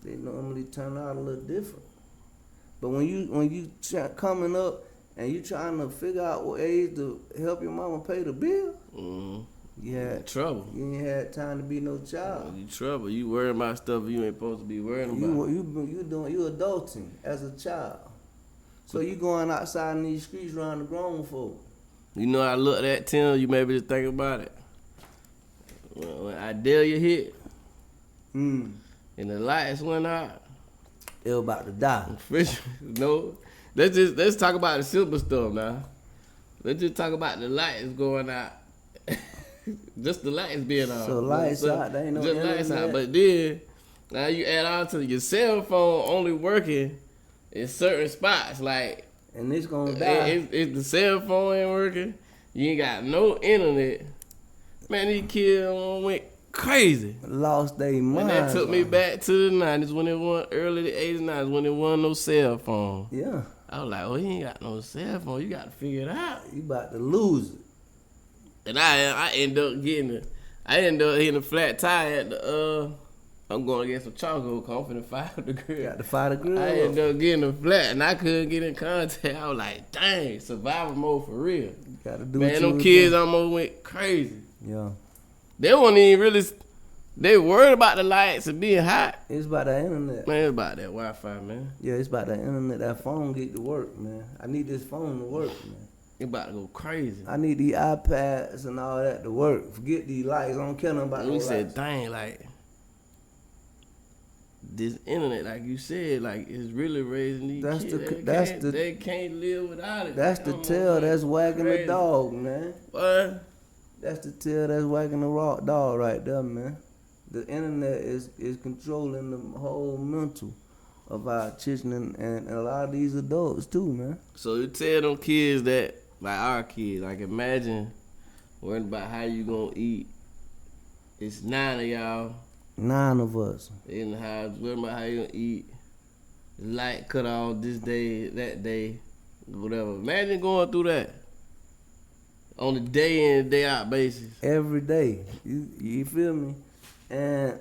they normally turn out a little different. But when you coming up and you trying to figure out what age to help your mama pay the bill, trouble. You ain't had time to be no child. You trouble. You worrying about stuff you ain't supposed to be worrying about. You adulting as a child. So you going outside in these streets around the grown folk. You know I looked at Tim, you maybe just think about it. When Idalia hit and the lights went out. They were about to die. No. Let's talk about the simple stuff now. Let's just talk about the lights going out. Just the lights being on. So lights out, they ain't no just internet. Lights out. But then now you add on to your cell phone only working in certain spots, like, and it's gonna die. If the cell phone ain't working, you ain't got no internet. Man, these kids went crazy. Lost their mind. And that took me back to the 90s when it wasn't early the 80s, 90s when it wasn't no cell phone. Yeah. I was like, oh, you ain't got no cell phone. You got to figure it out. You about to lose it. And I ended up hitting a flat tire I'm going to get some charcoal. Cause I'm finna fire the grill. Got to fire the grill I up. ended up getting a flat, and I couldn't get in contact. I was like, dang, survival mode for real. Got to do Man, what them you kids do. almost went crazy. Yeah. They wasn't even really. They worried about the lights and being hot. It's about the internet. Man, it's about that Wi-Fi, man. Yeah, it's about the internet. That phone get to work, man. I need this phone to work, man. It about to go crazy. I need these iPads and all that to work. Forget these lights. I don't care nothing about And no we lights. said, dang, like this internet, like you said, like is really raising these That's kids. the- They can't live without it. That's the Almost tail like that's wagging the crazy. dog, man. What? That's the tail that's wagging the raw dog right there, man. The internet is controlling the whole mental of our children and a lot of these adults too, man. So you tell them kids that, like our kids, like imagine worrying about how you gonna eat. It's 9 of y'all 9 of us. in the house, worrying about how you gonna eat. Light cut off this day, that day, whatever. Imagine going through that on a day in, day out basis. Every day. You feel me? And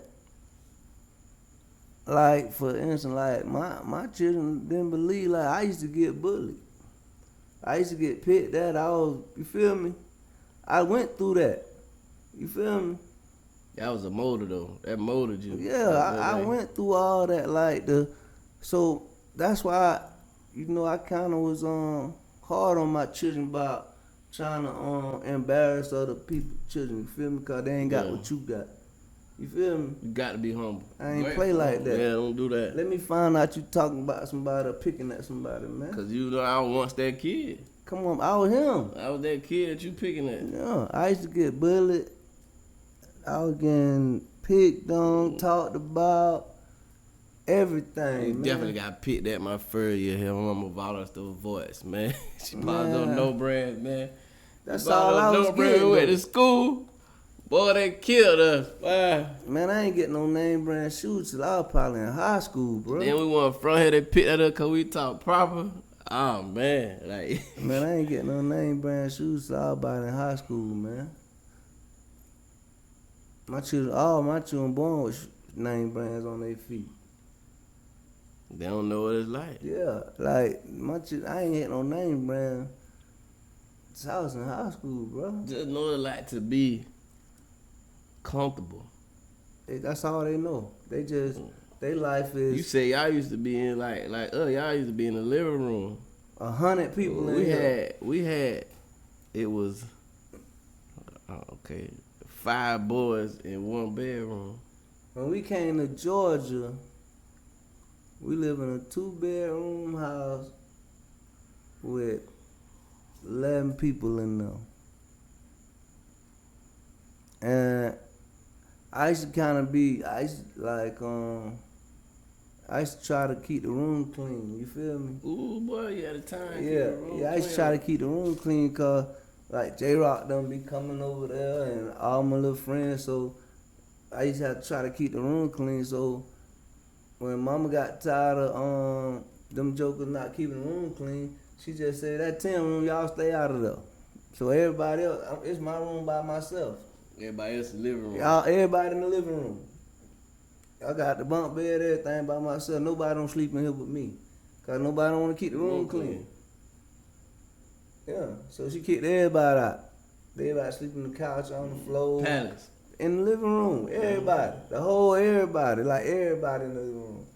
like for instance, like my children didn't believe, like I used to get bullied. I used to get picked at. You feel me? I went through that. You feel me? That was a motor though. That motored you. Yeah, I went through all that, like so that's why, I kind of was hard on my children about trying to embarrass other people, children. You feel me? Cause they ain't got Yeah. what you got. You feel me? You got to be humble. I ain't play like that. Yeah, don't do that. Let me find out you talking about somebody or picking at somebody, man. Cause you know I was once that kid. Come on, I was him. I was that kid that you picking at. Yeah, I used to get bullied. I was getting picked on, talked about, everything, You man. definitely got picked at my first year here. My mama bought us the voice, man. She bought us those Man. no brands, man. That's She bought all us I was no brands. getting. We went though. to school. Boy, they killed us. Wow. Man, I ain't getting no name brand shoes till I was probably in high school, bro. Then we went front here, they picked that up cause we talk proper. Oh man, like Man, I ain't getting no name brand shoes till I was about in high school, man. All my children born with name brands on their feet. they don't know what it's like. Yeah, like I ain't hit no name brand since I was in high school, bro. Just know what it's like to be comfortable. That's all they know. They just their life is You say y'all used to be in y'all used to be in the living room. 100 people in here. We had it was 5 boys in one bedroom. When we came to Georgia, we live in a 2-bedroom house with 11 people in there. And I used to try to keep the room clean, you feel me? Ooh boy, you had a time. Yeah, I used to try to keep the room clean cause like J-Rock done be coming over there and all my little friends, so I used to have to try to keep the room clean. So when mama got tired of them jokers not keeping the room clean, she just said, that 10 room, y'all stay out of there. So everybody else, it's my room by myself. Everybody else in the living room. Everybody in the living room. I got the bunk bed, everything by myself. Nobody don't sleep in here but me. Cause nobody don't want to keep the room clean. Yeah, so she kicked everybody out. Everybody sleep on the couch, on the floor. Palace. In the living room, everybody. The whole everybody, like everybody in the living room.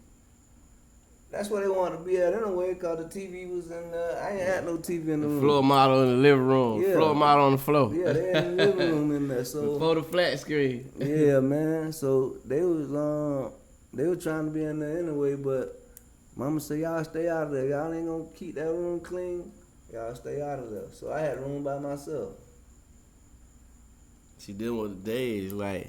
That's where they wanted to be at anyway, cause the TV was in there. I ain't had no TV in the room. Floor model in the living room. Yeah. Floor model on the floor. Yeah, they in the living room in there, so. Before the flat screen. Yeah, man. So they were trying to be in there anyway, but mama said, y'all stay out of there. Y'all ain't gonna keep that room clean. Y'all stay out of there. So I had a room by myself. See, them were the days, like,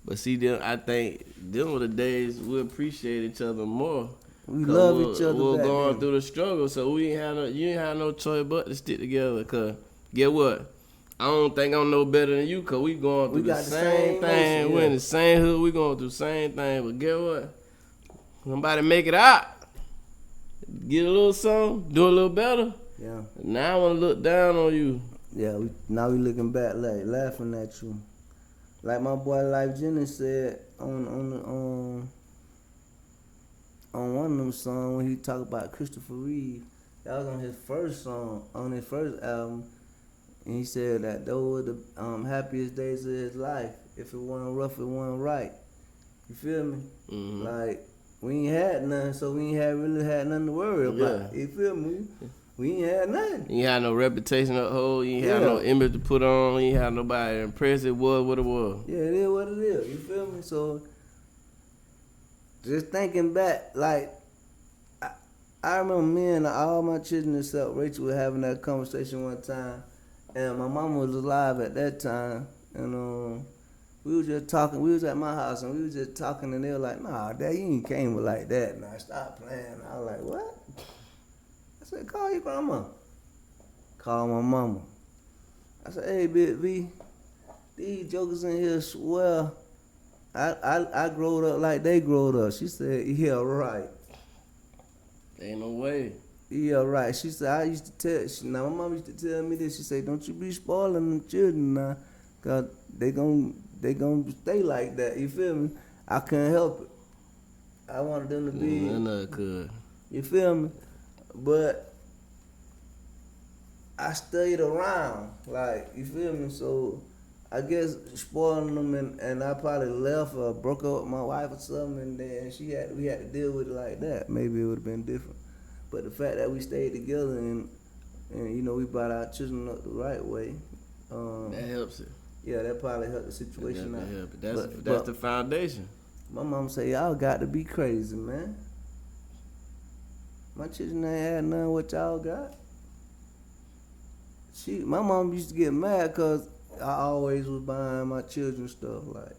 but see, I think them were the days we appreciate each other more. We 'Cause love we're- each other We're back going then. through the struggle, so you ain't have no choice but to stick together. Cause get what? I don't think I'm no better than you, cause we going through We the got the same same thing. motion, We in yeah. the same hood. We going through the same thing. But get what? Somebody make it out. Get a little something. Do a little better. Yeah. Now I wanna look down on you. Yeah, now we looking back like laughing at you. like my boy Life Jennings said on one of them songs when he talked about Christopher Reeve. That was on his first song, on his first album. And he said that those were the happiest days of his life. If it wasn't rough, it wasn't right. You feel me? Mm-hmm. Like, we ain't had nothing, so we ain't really had nothing to worry about. Yeah. You feel me? We ain't had nothing. You ain't had no reputation to uphold. You ain't had no image to put on. You ain't had nobody to impress. It was what it was. Yeah, it is what it is. You feel me? So, just thinking back, like, I remember me and all my children except Rachel were having that conversation one time. And my mama was alive at that time. And we was just talking. We was at my house and we was just talking. And they were like, nah, Dad, you ain't came with like that. Nah, stop playing. I was like, what? I said, call your grandma. Call my mama. I said, hey, Big V, these jokers in here swear I growed up like they growed up. She said, yeah, right. Ain't no way. Yeah, right. She said, I used to tell, my mom used to tell me this. She said, don't you be spoiling them children now, because they gon' stay like that. You feel me? I couldn't help it. I wanted them to be. None could. You feel me? But I stayed around, like, you feel me? So I guess spoiling them and I probably left or broke up with my wife or something, and then we had to deal with it like that. Maybe it would have been different. But the fact that we stayed together and you know, we brought our children up the right way. That helps it. Yeah, that probably helped the situation out. That's the foundation. My mom say, y'all got to be crazy, man. My children ain't had none of what y'all got. My mom used to get mad because I always was buying my children stuff. Like,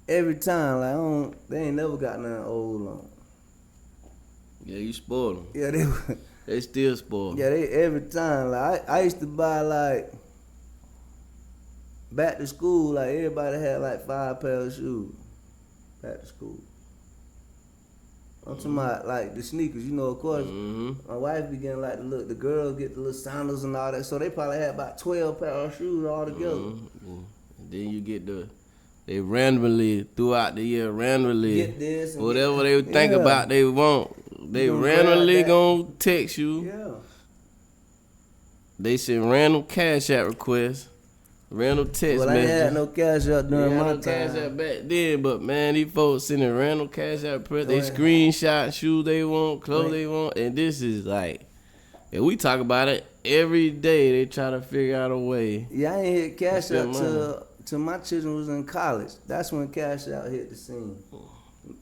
every time, like, they ain't never got nothing old on. Yeah, you spoiled them. Yeah, They still spoiled. Yeah, every time. Like, I used to buy, like, back to school, like, everybody had, like, 5 pairs of shoes. Back to school. I'm talking about, like, the sneakers. You know, of course, my wife began, like, the girls get the little sandals and all that. So they probably had about 12 pairs of shoes all together. And then you get they randomly, throughout the year, Get this. And whatever they think about they want. They randomly gonna text you. Yeah. They send random Cash App requests, random text Well, I messages. ain't had no Cash App during my time. Cash App back then, but man, these folks sending random Cash App requests. They screenshot shoes they want, clothes they want, and this is like, and we talk about it every day. They try to figure out a way. Yeah, I ain't hit Cash App till my children was in college. That's when Cash App hit the scene.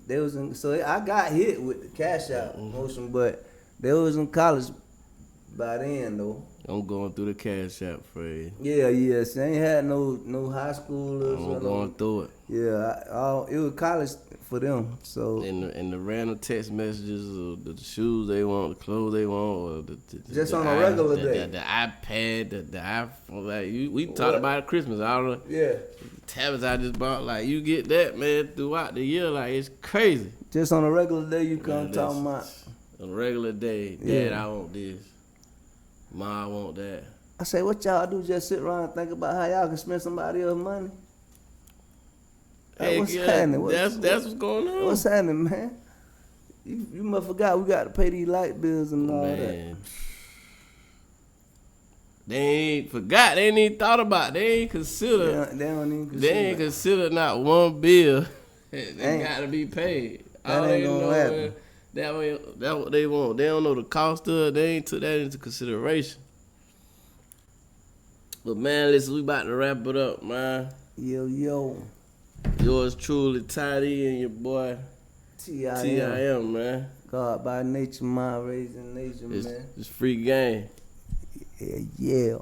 They was so I got hit with the Cash App motion, but they was in college by then though. I'm going through the Cash App phrase. Yeah. So I ain't had no high schoolers. I'm going through it. Yeah, it was college for them. So and the random text messages of the shoes they want, the clothes they want, or just on a regular day. The iPad, the iPhone. Like we talked about it Christmas. All the tablets I just bought. Like you get that, man, throughout the year. Like it's crazy. Just on a regular day, you come talking about. On a regular day, Dad, I want this. Ma, I want that. I say, what y'all do? Just sit around and think about how y'all can spend somebody else's money. Hey, what's happening? That's what's going on. What's happening, man? You must forgot we got to pay these light bills and all that. They ain't forgot. They ain't even thought about it. They ain't consider. They don't even consider. They ain't consider not one bill that got to be paid. That ain't gonna happen. That's what they want. They don't know the cost of it. They ain't took that into consideration. But man, listen, we about to wrap it up, man. Yo. Yours truly, Tidy, and your boy T.I.M., man. God by nature, mind raising nature, man. It's free game. Yeah.